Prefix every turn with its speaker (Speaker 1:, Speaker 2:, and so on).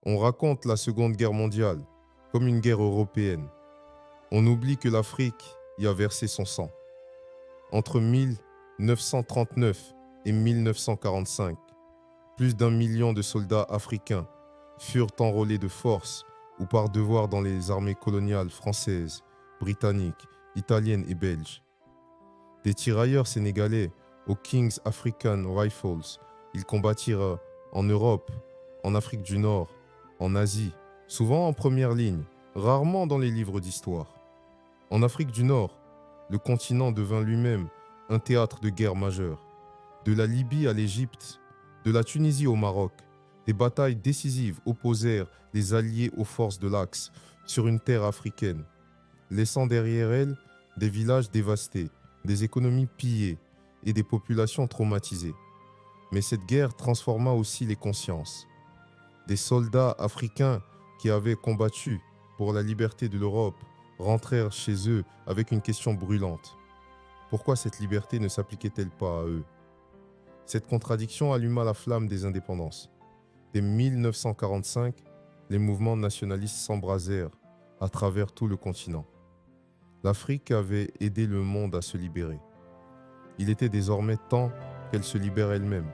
Speaker 1: On raconte la Seconde Guerre mondiale comme une guerre européenne. On oublie que l'Afrique y a versé son sang. Entre 1939 et 1945, plus d'1 million de soldats africains furent enrôlés de force ou par devoir dans les armées coloniales françaises, britanniques, italiennes et belges. Des tirailleurs sénégalais aux King's African Rifles, ils combattirent en Europe, en Afrique du Nord, en Asie, souvent en première ligne, rarement dans les livres d'histoire. En Afrique du Nord, le continent devint lui-même un théâtre de guerre majeure. De la Libye à l'Égypte, de la Tunisie au Maroc, des batailles décisives opposèrent les Alliés aux forces de l'Axe sur une terre africaine, laissant derrière elles des villages dévastés, des économies pillées et des populations traumatisées. Mais cette guerre transforma aussi les consciences. Des soldats africains qui avaient combattu pour la liberté de l'Europe rentrèrent chez eux avec une question brûlante. Pourquoi cette liberté ne s'appliquait-elle pas à eux? Cette contradiction alluma la flamme des indépendances. Dès 1945, les mouvements nationalistes s'embrasèrent à travers tout le continent. L'Afrique avait aidé le monde à se libérer. Il était désormais temps qu'elle se libère elle-même.